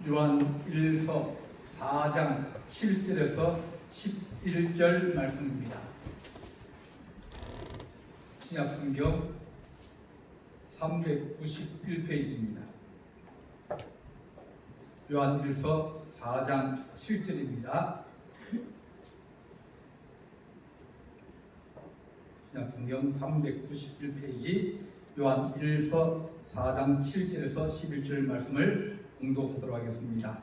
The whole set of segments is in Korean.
요한일서 4장 7절에서 11절 말씀입니다. 신약성경 391페이지입니다. 요한일서 4장 7절입니다. 신약성경 391페이지 요한일서 4장 7절에서 11절 말씀을 공독하도록 하겠습니다.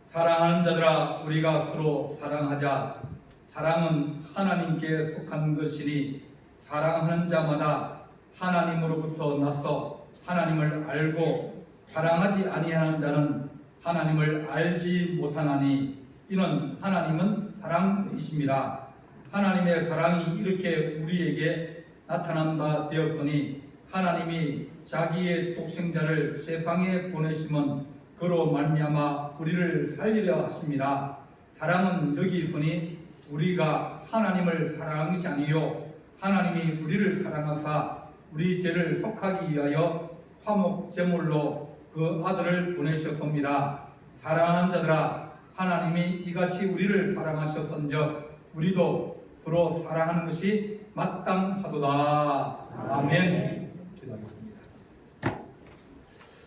사랑하는 자들아, 우리가 서로 사랑하자. 사랑은 하나님께 속한 것이니 사랑하는 자마다 하나님으로부터 나서 하나님을 알고 사랑하지 아니하는 자는 하나님을 알지 못하나니 이는 하나님은 사랑이심이라. 하나님의 사랑이 이렇게 우리에게 나타난 바 되었으니 하나님이 자기의 독생자를 세상에 보내심은 그로 말미암아 우리를 살리려 하심이라. 사랑은 여기 있으니 우리가 하나님을 사랑한 것이 아니요 하나님이 우리를 사랑하사 우리 죄를 속하기 위하여 화목 제물로 그 아들을 보내셨습니다. 사랑하는 자들아, 하나님이 이같이 우리를 사랑하셨은즉 우리도 서로 사랑하는 것이 마땅하도다. 아멘. 기도하겠습니다.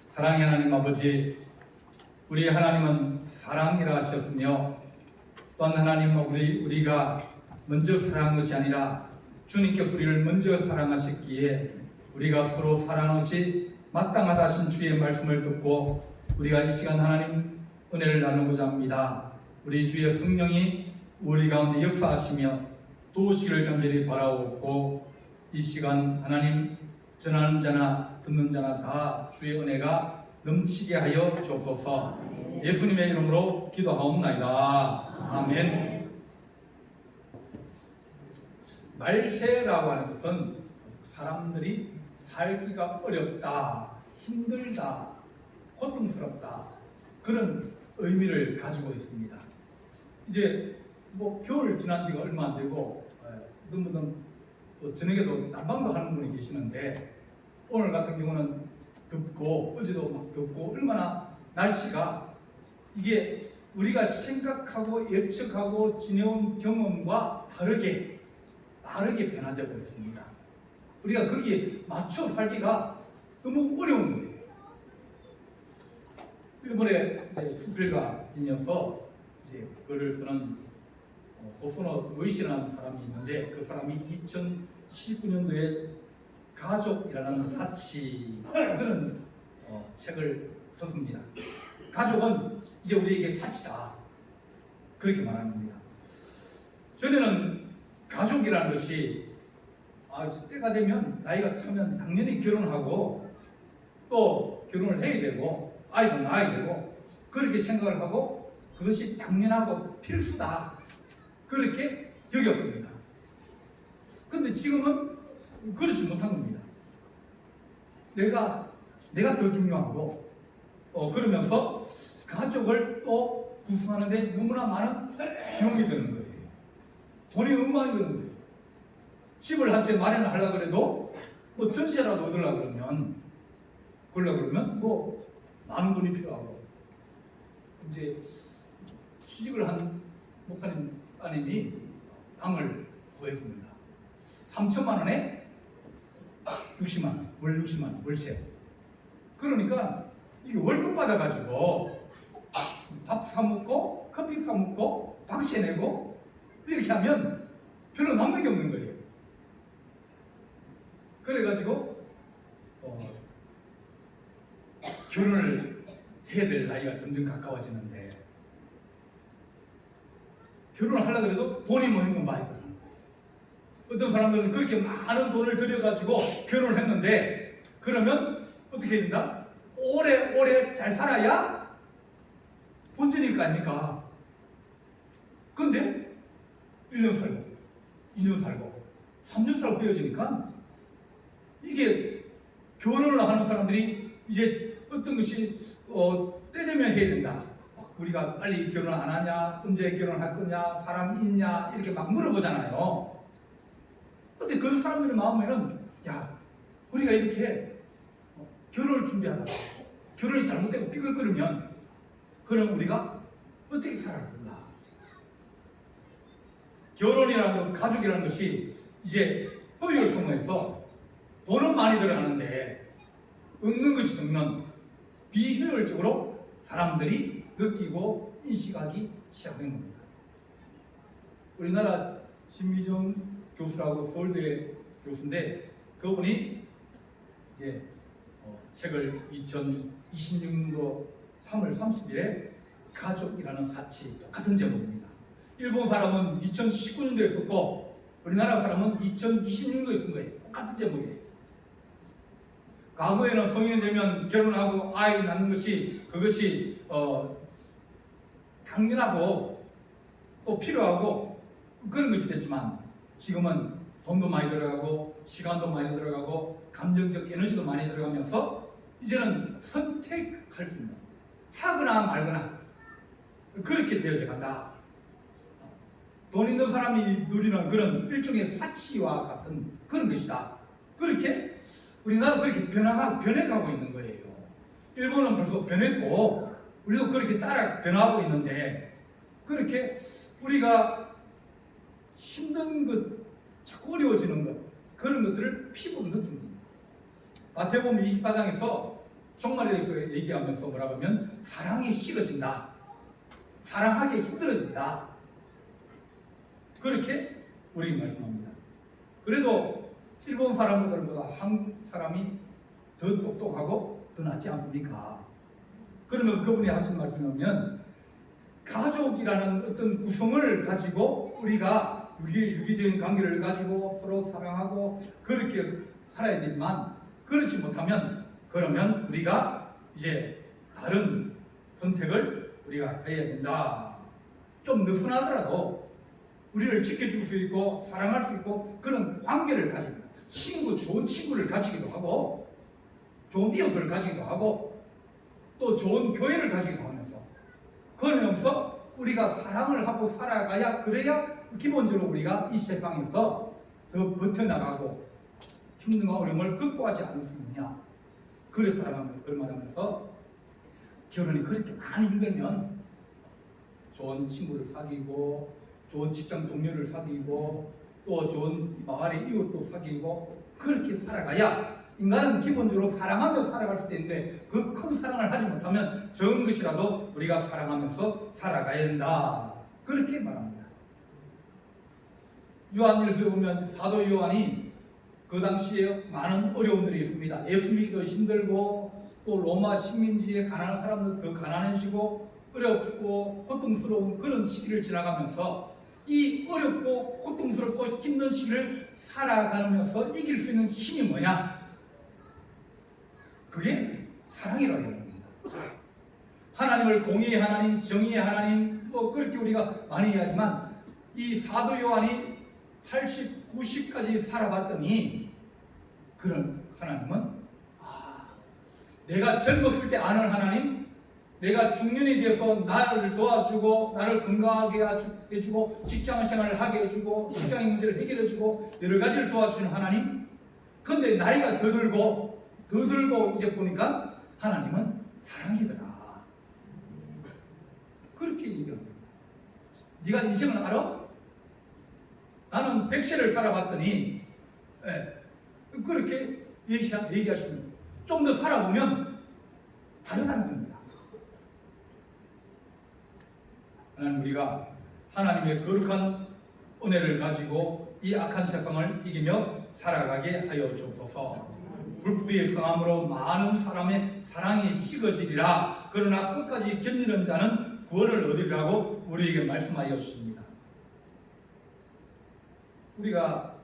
사랑의 하나님 아버지, 우리 하나님은 사랑이라 하셨으며 또한 하나님 우리가 먼저 사랑한 것이 아니라 주님께서 우리를 먼저 사랑하셨기에 우리가 서로 사랑하는 것이 마땅하다 하신 주의 말씀을 듣고 우리가 이 시간 하나님 은혜를 나누고자 합니다. 우리 주의 성령이 우리 가운데 역사하시며 도우시기를 간절히 바라옵고 이 시간 하나님 전하는 자나 듣는 자나 다 주의 은혜가 넘치게 하여 주옵소서. 예수님의 이름으로 기도하옵나이다. 아멘. 말세라고 하는 것은 사람들이 살기가 어렵다, 힘들다, 고통스럽다 그런 의미를 가지고 있습니다. 이제 겨울 지난 지가 얼마 안 되고 어떤 분은 또 저녁에도 난방도 하는 분이 계시는데 오늘 같은 경우는 덥고 어제도 막 덥고 얼마나 날씨가 이게 우리가 생각하고 예측하고 지내온 경험과 다르게 변화되고 있습니다. 우리가 거기에 맞춰 살기가 너무 어려운 거예요. 일본에 수필가이면서 이제 글을 쓰는 호소노 요이시라는 사람이 있는데 그 사람이 2019년도에 가족이라는 사치 그런 책을 썼습니다. 가족은 이제 우리에게 사치다 그렇게 말합니다. 전에는 가족이라는 것이 때가 되면 나이가 차면 당연히 결혼하고 또 결혼을 해야 되고 아이도 낳아야 되고 그렇게 생각을 하고 그것이 당연하고 필수다 그렇게 여겼습니다. 그런데 지금은 그렇지 못한 겁니다. 내가 더 중요하고 그러면서 가족을 또 구성하는데 너무나 많은 비용이 드는 거예요. 돈이 엉망이 드는 거예요. 집을 한 채 마련을 하려고 해도 전세라도 얻으려고 그러면 많은 돈이 필요하고 이제 취직을 한 목사님 따님이 방을 구했습니다. 3천만 원에 60만 원, 월 60만 원, 월세. 그러니까 이게 월급 받아가지고 밥 사 먹고 커피 사 먹고 방세 내고 이렇게 하면 별로 남는 게 없는 거예요. 그래가지고 결혼을 해야 될 나이가 점점 가까워지는데 결혼을 하려고 해도 돈이 모이는 건 많이 들어요. 어떤 사람들은 그렇게 많은 돈을 들여가지고 결혼을 했는데 그러면 어떻게 된다? 오래 잘 살아야 본전일 거 아닙니까? 근데 1년 살고 2년 살고 3년 살고 헤어지니까 이게 결혼을 하는 사람들이 이제 어떤 것이 때 되면 해야 된다. 우리가 빨리 결혼 안 하냐, 언제 결혼할 거냐, 사람 있냐 이렇게 막 물어보잖아요. 근데 그 사람들의 마음에는 우리가 이렇게 결혼을 준비하다가 결혼이 잘못되고 삐걱거리면 그럼 우리가 어떻게 살아갈까? 결혼이라는 것, 가족이라는 것이 이제 법률을 통해서 돈은 많이 들어가는데 얻는 것이 적는 비효율적으로 사람들이 느끼고 인식하기 시작된 겁니다. 우리나라 신미정 교수라고 서울대 교수인데 그분이 이제 책을 2026년도 3월 30일에 가족이라는 사치 똑같은 제목입니다. 일본 사람은 2019년도에 썼고 우리나라 사람은 2026년도에 쓴 거예요. 똑같은 제목이에요. 과거에는 성인이 되면 결혼하고 아이 낳는 것이 그것이 당연하고 또 필요하고 그런 것이 됐지만 지금은 돈도 많이 들어가고 시간도 많이 들어가고 감정적 에너지도 많이 들어가면서 이제는 선택할 수 있는 하거나 말거나 그렇게 되어져 간다. 돈 있는 사람이 누리는 그런 일종의 사치와 같은 그런 것이다. 그렇게 우리나라 그렇게 변해가고 있는 거예요. 일본은 벌써 변했고 우리도 그렇게 따라 변하고 있는데 그렇게 우리가 힘든 것, 자꾸 어려워지는 것 그런 것들을 피부로 느낍니다. 마태복음 24장에서 종말에 대해서 얘기하면서 뭐라고 하면 사랑이 식어진다. 사랑하기 힘들어진다. 그렇게 우리에게 말씀합니다. 그래도 일본 사람들보다 한국 사람이 더 똑똑하고 더 낫지 않습니까? 그러면서 그분이 하신 말씀이 보면 가족이라는 어떤 구성을 가지고 우리가 유기적인 관계를 가지고 서로 사랑하고 그렇게 살아야 되지만 그렇지 못하면 그러면 우리가 이제 다른 선택을 우리가 해야 된다. 좀 느슨하더라도 우리를 지켜줄 수 있고 사랑할 수 있고 그런 관계를 가지고 좋은 친구를 가지기도 하고 좋은 이웃을 가지기도 하고 또 좋은 교회를 가지기도 하면서 그러면서 우리가 사랑을 하고 살아가야 그래야 기본적으로 우리가 이 세상에서 더 버텨나가고 힘든과 어려움을 극복하지 않을 수 있느냐. 그래서 그런 말하면서 결혼이 그렇게 많이 힘들면 좋은 친구를 사귀고 좋은 직장 동료를 사귀고 또 좋은 마을의 이웃도 사귀고 그렇게 살아가야 인간은 기본적으로 사랑하며 살아갈 수 있는데 그 큰 사랑을 하지 못하면 적은 것이라도 우리가 사랑하면서 살아가야 된다. 그렇게 말합니다. 요한일서에 보면 사도 요한이 그 당시에 많은 어려움들이 있습니다. 예수 믿기도 힘들고 또 로마 식민지에 가난한 사람들 더 가난해지고 어렵고 고통스러운 그런 시기를 지나가면서 이 어렵고 고통스럽고 힘든 시기를 살아가면서 이길 수 있는 힘이 뭐냐? 그게 사랑이라고 합니다. 하나님을 공의의 하나님, 정의의 하나님 뭐 그렇게 우리가 많이 얘기하지만 이 사도 요한이 80, 90까지 살아봤더니 그런 하나님은 내가 젊었을 때 아는 하나님, 내가 중년이 되어서 나를 도와주고 나를 건강하게 해주고 직장생활을 하게 해주고 직장의 문제를 해결해주고 여러 가지를 도와주는 하나님. 근데 나이가 더 들고 이제 보니까 하나님은 사랑이더라. 그렇게 얘기합니다. 네가 인생을 알아? 나는 100세를 살아봤더니 그렇게 얘기하시는 좀 더 살아보면 다르다는 겁니다. 하나님 우리가 하나님의 거룩한 은혜를 가지고 이 악한 세상을 이기며 살아가게 하여 주옵소서. 불법의 성함으로 많은 사람의 사랑이 식어지리라. 그러나 끝까지 견디는 자는 구원을 얻으리라고 우리에게 말씀하여 주십니다. 우리가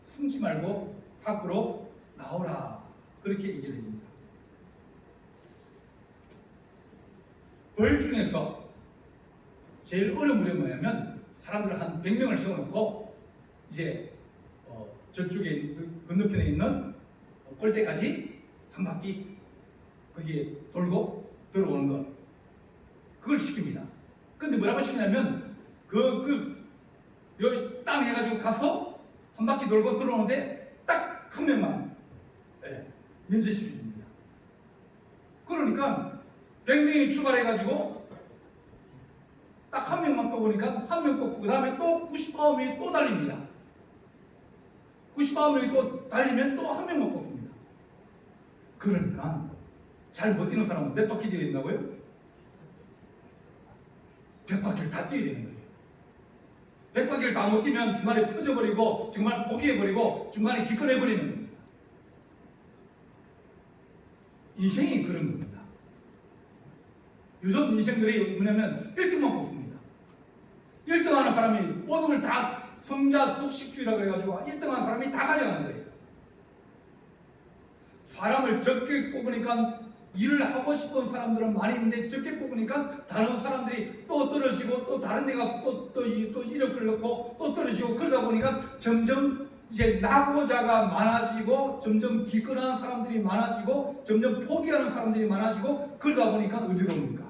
숨지 말고 밖으로 나오라. 그렇게 얘기를 합니다. 벌 중에서 제일 어려운 물이 뭐냐면 사람들 한 100명을 세워놓고 이제 저쪽에 건너편에 있는 골대까지 한 바퀴 거기에 돌고 들어오는 것 그걸 시킵니다. 근데 뭐라고 시키냐면 여기 땅 해가지고 가서 한 바퀴 돌고 들어오는데 딱 한 명만 면제시켜줍니다. 그러니까 100명이 출발해가지고 딱 한 명만 뽑으니까 한 명 뽑고 그 다음에 또 99명이 또 달립니다. 99명이 또 달리면 또 한 명만 뽑습니다. 그러니까 잘 못 뛰는 사람은 몇 바퀴 뛰어야 된다고요? 100바퀴를 다 뛰어야 되는 거예요. 100바퀴를 다 못 뛰면 중간에 퍼져버리고 중간에 포기해버리고 중간에 기권해버리는 겁니다. 인생이 그런 겁니다. 요즘 인생들이 뭐냐면 1등만 뽑습니다. 1등 하는 사람이 오늘 다 성자 독식주의라고 해가지고 1등 하는 사람이 다 가져가는 거예요. 사람을 적게 뽑으니까 일을 하고 싶은 사람들은 많이 있는데 적게 뽑으니까 다른 사람들이 또 떨어지고 또 다른 데 가서 또 이력서를 넣고 또 떨어지고 그러다 보니까 점점 이제 낙오자가 많아지고 점점 기권하는 사람들이 많아지고 점점 포기하는 사람들이 많아지고 그러다 보니까 어디로 옵니까?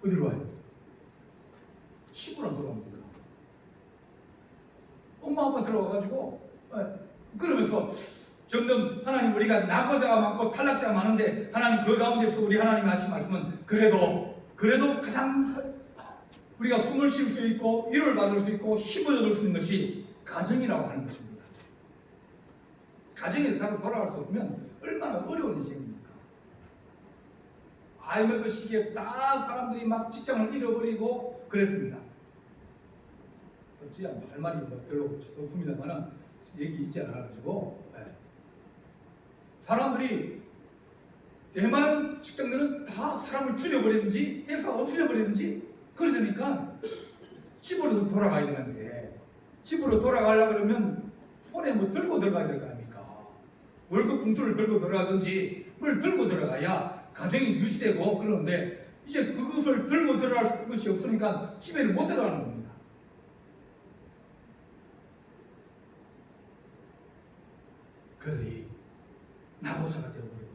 어디로 와요? 집으로 들어옵니다. 엄마 아빠 들어와가지고 그러면서 점점 하나님 우리가 낙오자가 많고 탈락자가 많은데 하나님 그 가운데서 우리 하나님이 하신 말씀은 그래도 가장 우리가 숨을 쉴 수 있고 위로를 받을 수 있고 힘을 얻을 수 있는 것이 가정이라고 하는 것입니다. 가정에 돌아갈 수 없으면 얼마나 어려운 인생입니까? IMF 시기에 딱 사람들이 막 직장을 잃어버리고 그랬습니다. 어찌 할 말이 별로 없습니다만은 얘기 있지 않아가지고 사람들이 대만한 직장들은 다 사람을 줄여버리든지 회사가 없어져버리든지 그러니까 집으로 돌아가야 되는데 집으로 돌아가려고 그러면 손에 뭐 들고 들어가야 될 거 아닙니까? 월급 봉투를 들고 들어가든지 뭘 들고 들어가야 가정이 유지되고 그러는데 이제 그것을 들고 들어갈 수 있는 것이 없으니까 집에는 못 들어가는 겁니다. 그들이 낙오자가 되어버리고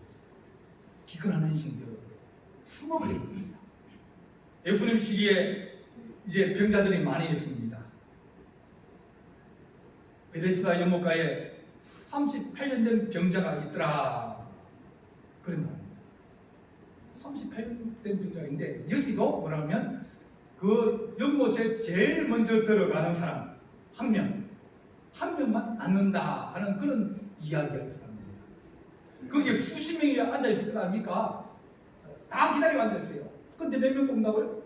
기근하는 인생이 되어버리고 숨어버리는 겁니다. 예수님 시기에 이제 병자들이 많이 있습니다. 베데스다 연못가에 38년 된 병자가 있더라. 그런 말입니다. 38년 된 병자인데 여기도 뭐라 하면 그 연못에 제일 먼저 들어가는 사람 한 명만 앉는다 하는 그런 이야기가 있습니다. 거기에 수십 명이 앉아있을 거 아닙니까? 다 기다리고 앉아있어요. 근데 몇 명 뽑는다고요?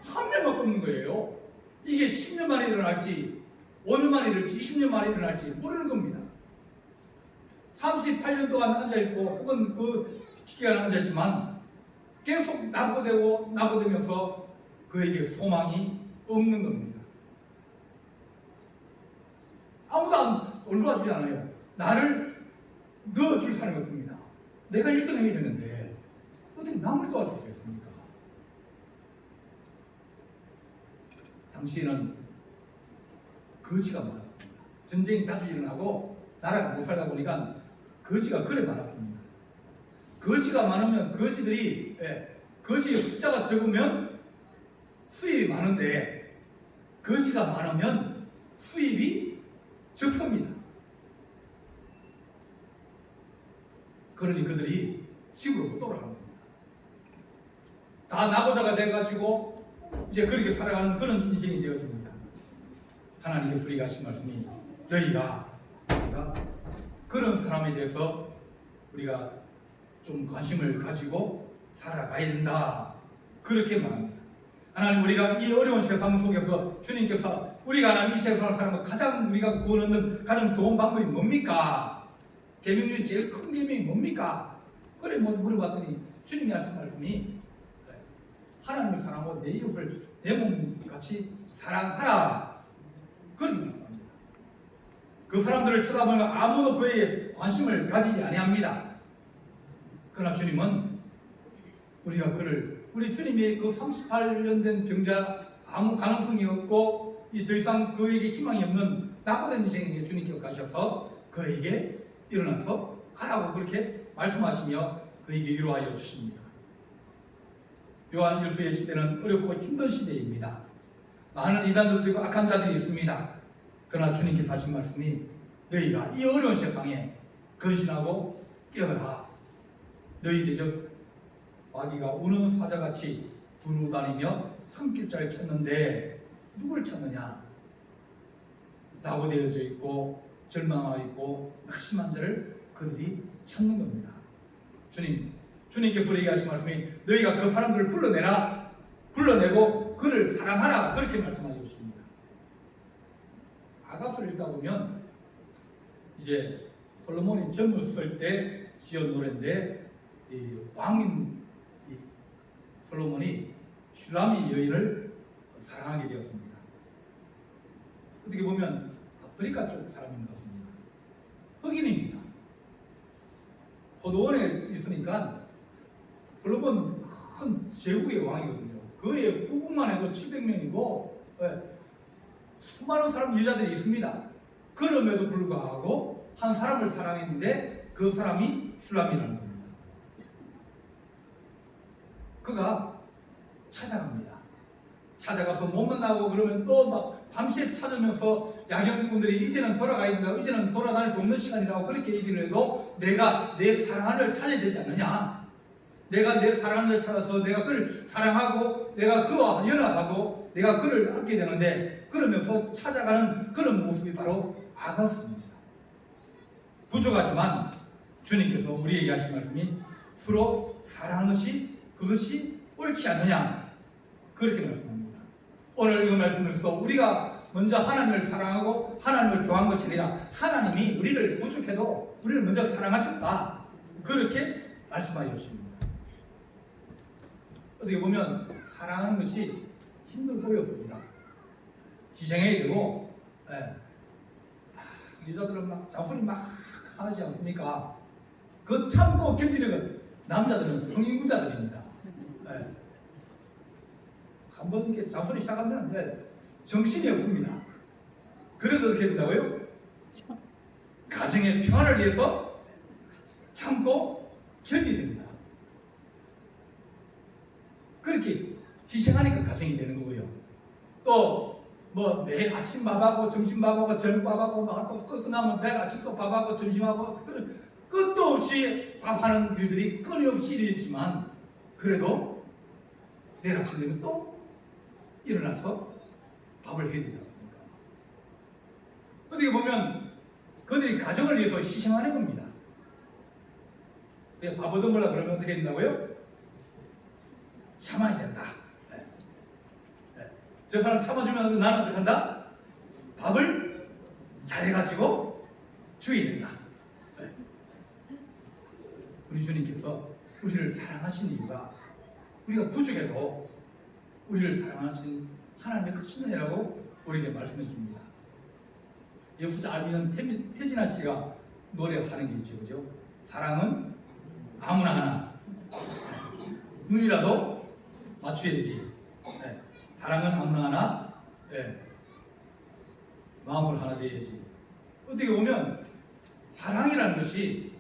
한 명만 뽑는 거예요. 이게 10년 만에 일어날지 5년 만에 일어날지 20년 만에 일어날지 모르는 겁니다. 38년 동안 앉아있고 혹은 그 기간에 앉아있지만 계속 낙오되면서 그에게 소망이 없는 겁니다. 아무도 올라와주지 않아요. 나를 넣어줄 사람이 없습니다. 내가 1등 해야 되는데 어떻게 남을 도와줄 수 있습니까? 당시에는 거지가 많았습니다. 전쟁이 자주 일어나고 나라가 못 살다 보니까 거지가 그래 많았습니다. 거지가 많으면 거지들이 거지의 숫자가 적으면 수입이 많은데 거지가 많으면 수입이 적습니다. 그러니 그들이 집으로 못 돌아가는 겁니다. 다 낙오자가 돼가지고 이제 그렇게 살아가는 그런 인생이 되어집니다. 하나님께서 우리가 하신 말씀이 너희가 그런 사람에 대해서 우리가 좀 관심을 가지고 살아가야 된다. 그렇게 말합니다. 하나님 우리가 이 어려운 세상 속에서 주님께서 우리가 하나님 이 세상을 살아가면 가장 우리가 구원 얻는 가장 좋은 방법이 뭡니까? 계명 중에 제일 큰 계명이 뭡니까? 그래 물어봤더니 주님이 하신 말씀이 하나님을 사랑하고 내 이웃을 내 몸같이 사랑하라. 그런 말씀입니다. 그 사람들을 쳐다보면 아무도 그에 관심을 가지지 아니합니다. 그러나 주님은 우리가 우리 주님이 그 38년 된 병자 아무 가능성이 없고 더 이상 그에게 희망이 없는 낙오된 인생에게 주님께서 가셔서 그에게 일어나서 가라고 그렇게 말씀하시며 그에게 위로하여 주십니다. 요한 일수의 시대는 어렵고 힘든 시대입니다. 많은 이단들도 있고 악한 자들이 있습니다. 그러나 주님께서 하신 말씀이 너희가 이 어려운 세상에 근신하고 깨어라. 너희 대적 마귀가 우는 사자같이 두루 다니며 산길자를 찾는데 누굴 찾느냐? 낙오되어져 있고 절망하고 있고 낙심한 자를 그들이 찾는 겁니다. 주님께서 우리에게 하신 말씀이 너희가 그 사람들을 불러내라. 불러내고 그를 사랑하라. 그렇게 말씀하고 있습니다. 아가서를 읽다 보면 이제 솔로몬이 젊었을 때 지은 노래인데 이 왕인 이 솔로몬이 슈라미 여인을 사랑하게 되었습니다. 어떻게 보면 아프리카 쪽 사람인 것 같습니다. 흑인입니다. 포도원에 있으니까 솔로몬은 큰 제국의 왕이거든요. 그의 후궁만 해도 700명이고 수많은 사람 여자들이 있습니다. 그럼에도 불구하고 한 사람을 사랑했는데 그 사람이 슐람이라는 겁니다. 그가 찾아갑니다. 찾아가서 못 만나고 그러면 또 막 밤새 찾으면서 야경꾼들이 이제는 돌아가야 된다고, 이제는 돌아다닐 수 없는 시간이라고 그렇게 얘기를 해도 내가 내 사랑하는 찾아야 되지 않느냐? 내가 내 사랑하는 찾아서 내가 그를 사랑하고 내가 그와 연합하고 내가 그를 얻게 되는데, 그러면서 찾아가는 그런 모습이 바로 아가스입니다. 부족하지만 주님께서 우리에게 하신 말씀이 서로 사랑하는 것이 그것이 옳지 않느냐, 그렇게 말씀합니다. 오늘 이 말씀에서도 우리가 먼저 하나님을 사랑하고 하나님을 좋아한 것이 아니라 하나님이 우리를 부족해도 우리를 먼저 사랑하셨다, 그렇게 말씀하셨습니다. 어떻게 보면 사랑하는 것이 힘들 보였습니다. 희생해야 되고, 여자들은 막 잔소리 막 하지 않습니까? 그 참고 견디는 남자들은 성인군자들입니다. 한번 이렇게 잔소리 시작하면 정신이 없습니다. 그래도 어떻게 된다고요? 가정의 평화를 위해서 참고 견디야 됩니다. 그렇게 희생하니까 가정이 되는 거고요. 또 뭐 매일 아침 밥하고 점심 밥하고 저녁 밥하고 막 또 끝나면 매일 아침 또 밥하고 점심하고 끝도 없이 밥하는 일들이 끊임없이 일어지지만, 그래도 내일 아침 되면 또 일어나서 밥을 해야 되지 않습니까? 어떻게 보면 그들이 가정을 위해서 희생하는 겁니다. 밥 얻어 먹으려 그러면 어떻게 된다고요? 참아야 된다. 저 사람 참아주면 나는 어떻게 한다? 밥을 잘해가지고 줘야 된다. 우리 주님께서 우리를 사랑하신 이유가 우리가 부족해도 우리를 사랑하신 하나님의 크신 은혜라고 우리에게 말씀해 줍니다. 예수 잘 믿는 태진아 씨가 노래하는 게 있죠, 그죠? 사랑은 아무나 하나, 눈이라도 맞춰야 되지. 사랑은 아무나 하나, 마음을 하나 되어야지. 어떻게 보면 사랑이라는 것이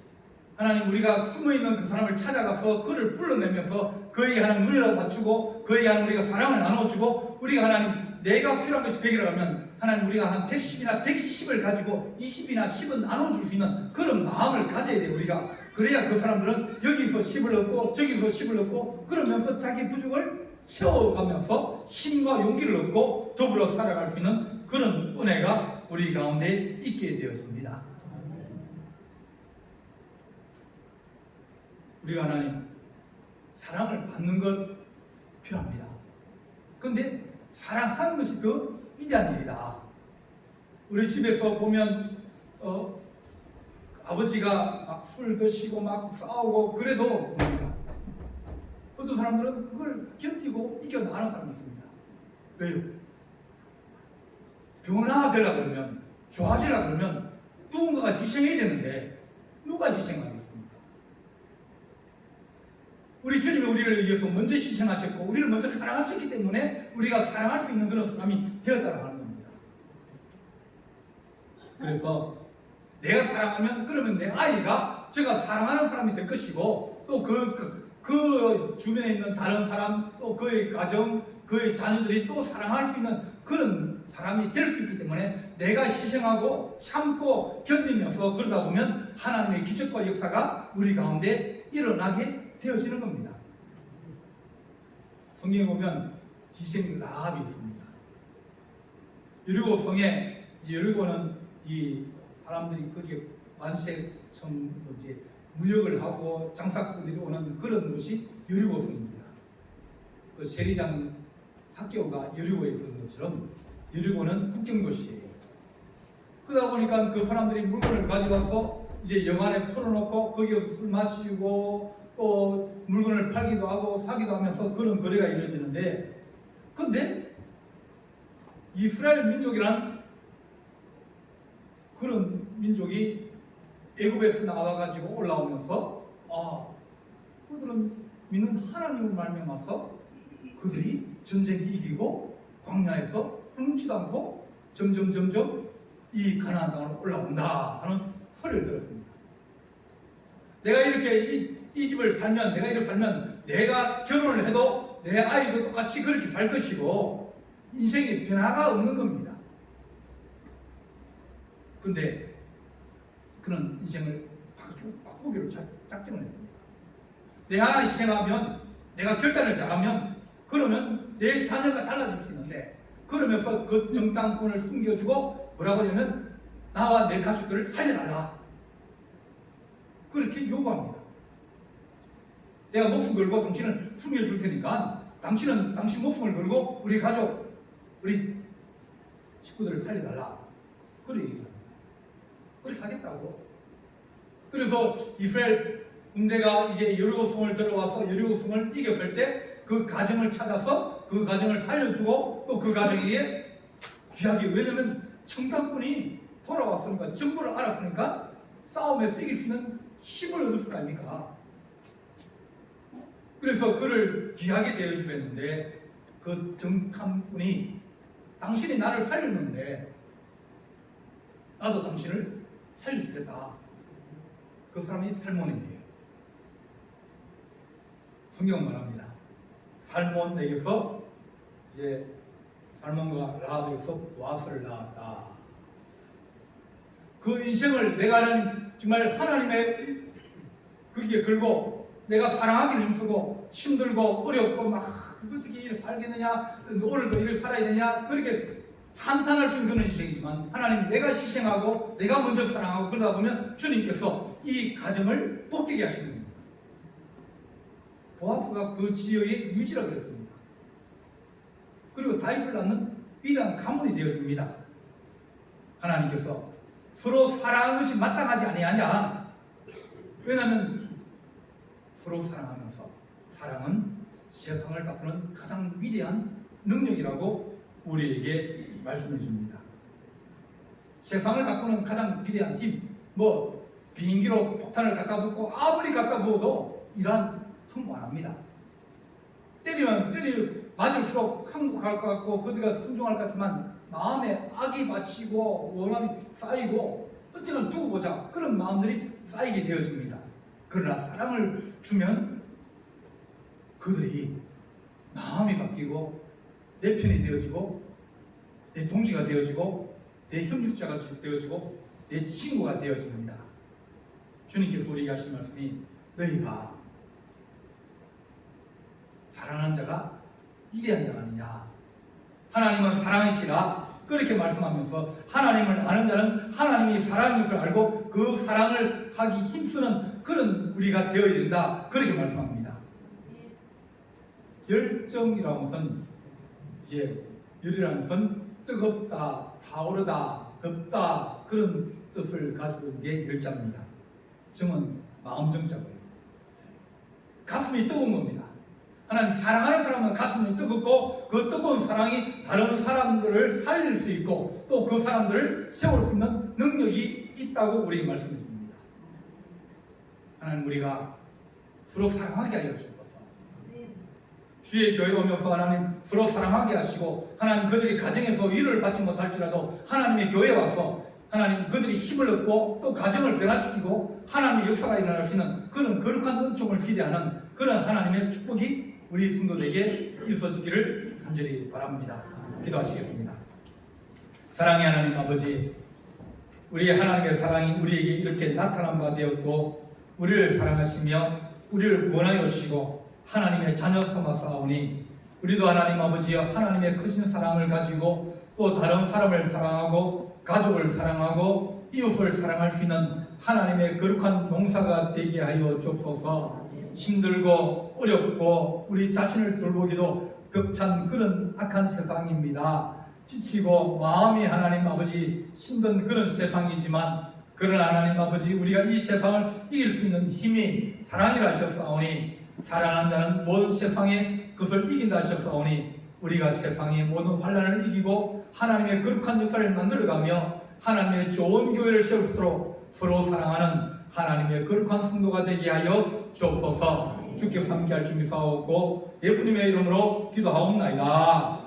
하나님, 우리가 숨어있는 그 사람을 찾아가서 그를 불러내면서 그에게 하나님 눈이라도 맞추고 그에게 하나님 우리가 사랑을 나눠주고, 우리가 하나님 내가 필요한 것이 100이라면 하나님 우리가 한 110이나 110을 가지고 20이나 10은 나눠줄 수 있는 그런 마음을 가져야 돼요. 우리가 그래야 그 사람들은 여기서 10을 얻고 저기서 10을 얻고 그러면서 자기 부족을 채워가면서 힘과 용기를 얻고 더불어 살아갈 수 있는 그런 은혜가 우리 가운데 있게 되어집니다. 우리가 하나님 사랑을 받는 것 필요합니다. 그런데 사랑하는 것이 더 위대한 일이다. 우리 집에서 보면 아버지가 막 술 드시고 막 싸우고 그래도 뭡니까? 어떤 사람들은 그걸 견디고 이겨나가는 사람이 있습니다. 왜요? 변화되려고 그러면, 좋아지려고 그러면 누군가가 희생해야 되는데 누가 희생하겠습니까? 우리 주님이 우리를 위해서 먼저 희생하셨고 우리를 먼저 사랑하셨기 때문에 우리가 사랑할 수 있는 그런 사람이 되었다고 하는 겁니다. 그래서 내가 사랑하면 그러면 내 아이가 제가 사랑하는 사람이 될 것이고, 또 그 주변에 있는 다른 사람, 또 그의 가정, 그의 자녀들이 또 사랑할 수 있는 그런 사람이 될 수 있기 때문에 내가 희생하고 참고 견디면서 그러다 보면 하나님의 기적과 역사가 우리 가운데 일어나게 되어지는 겁니다. 성경에 보면 지생 라합이 있습니다. 여리고 성에, 여리고는 이 사람들이 거기에 관세청 이제 무역을 하고 장사꾼들이 오는 그런 곳이 여리고 성입니다. 그 세리장 삭개오가 여리고에 있었던 것처럼 여리고는 국경도시예요. 그러다 보니까 그 사람들이 물건을 가져가서 이제 영안에 풀어놓고 거기서 술 마시고 또 물건을 팔기도 하고 사기도 하면서 그런 거래가 이루어지는데, 근데 이스라엘 민족이란 그런 민족이 애굽에서 나와가지고 올라오면서 그들은 믿는 하나님을 말미암아서 그들이 전쟁 이기고 광야에서 굶지도 않고 점점 이 가나안 땅으로 올라온다 하는 소리를 들었습니다. 내가 이렇게 이 집을 살면, 내가 이렇게 살면 내가 결혼을 해도 내 아이도 똑같이 그렇게 살 것이고 인생에 변화가 없는 겁니다. 근데 그런 인생을 바꾸기로 작정을 했습니다. 내 하나 희생하면, 내가 결단을 잘하면 그러면 내 자녀가 달라질 수 있는데, 그러면서 그 정당권을 숨겨주고 뭐라고 하냐면 나와 내 가족들을 살려달라, 그렇게 요구합니다. 내가 목숨 걸고 당신을 숨겨줄 테니까 당신은 당신 목숨을 걸고 우리 가족, 우리 식구들을 살려달라, 그렇게 얘기합니다. 그렇게 하겠다고. 그래서 이스라엘 군대가 이제 여리고성을 들어와서 여리고성을 이겼을 때 그 가정을 찾아서 그 가정을 살려주고 또 그 가정에게 귀하게, 왜냐하면 청강군이 돌아왔으니까, 정보를 알았으니까 싸움에서 이길 수 있는 힘을 얻을 거 아닙니까? 그래서 그를 귀하게 대우했는데 그 정탐꾼이 당신이 나를 살렸는데 나도 당신을 살려주겠다. 그 사람이 살몬이에요. 성경은 말합니다. 살몬에게서 이제 살몬과 라합에게서 보아스를 낳았다. 그 인생을 내가 정말 하나님의 거기에 걸고 내가 사랑하기를 힘쓰고 힘들고 어렵고 막 어떻게 이렇게 살겠느냐, 오늘도 이렇게 살아야 되냐, 그렇게 한탄할 수 있는 그런 인생이지만 하나님, 내가 희생하고 내가 먼저 사랑하고 그러다 보면 주님께서 이 가정을 복되게 하시는 겁니다. 보아스가 그 지역의 유지라 그랬습니다. 그리고 다윗을 낳는 위대한 가문이 되어집니다. 하나님께서 서로 사랑하는 것이 마땅하지 아니하냐, 왜냐하면 서로 사랑하면서, 사랑은 세상을 바꾸는 가장 위대한 능력이라고 우리에게 말씀해 줍니다. 세상을 바꾸는 가장 위대한 힘, 비행기로 폭탄을 갖다 붓고 아무리 갖다 부어도 이란 항복 안 합니다. 때리면 맞을수록 항복할 것 같고 그들과 순종할 것 같지만 마음에 악이 받치고 원함이 쌓이고 어쨌든 두고 보자, 그런 마음들이 쌓이게 되어집니다. 그러나 사랑을 주면 그들이 마음이 바뀌고 내 편이 되어지고 내 동지가 되어지고 내 협력자가 되어지고 내 친구가 되어집니다. 주님께서 우리에게 하신 말씀이, 너희가 사랑하는 자가 위대한 자가 아니냐, 하나님은 사랑이시라, 그렇게 말씀하면서 하나님을 아는 자는 하나님이 사랑인 것을 알고 그 사랑을 하기 힘쓰는 그런 우리가 되어야 된다, 그렇게 말씀합니다. 열정이라는 것은, 이제 열이라는 것은 뜨겁다, 타오르다, 덥다, 그런 뜻을 가지고 있는 게 열자입니다. 정은 마음 정자고요. 가슴이 뜨거운 겁니다. 하나님 사랑하는 사람은 가슴이 뜨겁고 그 뜨거운 사랑이 다른 사람들을 살릴 수 있고 또 그 사람들을 세울 수 있는 능력이 있다고 우리에게 말씀해 줍니다. 하나님, 우리가 서로 사랑하게 하여 주옵소서. 주의 교회 오면서 하나님 서로 사랑하게 하시고, 하나님 그들이 가정에서 위로를 받지 못할지라도 하나님의 교회에 와서 하나님 그들이 힘을 얻고 또 가정을 변화시키고 하나님의 역사가 일어날 수 있는 그런 거룩한 은총을 기대하는 그런 하나님의 축복이 우리 성도들에게 있어지기를 간절히 바랍니다. 기도하시겠습니다. 사랑의 하나님 아버지, 우리의 하나님의 사랑이 우리에게 이렇게 나타난 바 되었고 우리를 사랑하시며 우리를 구원하여 주시고 하나님의 자녀 삼았사오니 우리도 하나님 아버지여 하나님의 크신 사랑을 가지고 또 다른 사람을 사랑하고 가족을 사랑하고 이웃을 사랑할 수 있는 하나님의 거룩한 용사가 되게 하여 주옵소서. 힘들고 어렵고 우리 자신을 돌보기도 벅찬 그런 악한 세상입니다. 지치고 마음이 하나님 아버지 힘든 그런 세상이지만 그러나 하나님 아버지 우리가 이 세상을 이길 수 있는 힘이 사랑이라 하셨사오니 사랑하는 자는 모든 세상에 그것을 이긴다 하셨사오니 우리가 세상의 모든 환난을 이기고 하나님의 거룩한 역사를 만들어가며 하나님의 좋은 교회를 세울 수 있도록 서로 사랑하는 하나님의 거룩한 성도가 되게 하여 주옵소서. 주께서 함께할 준비 사옵고 예수님의 이름으로 기도하옵나이다.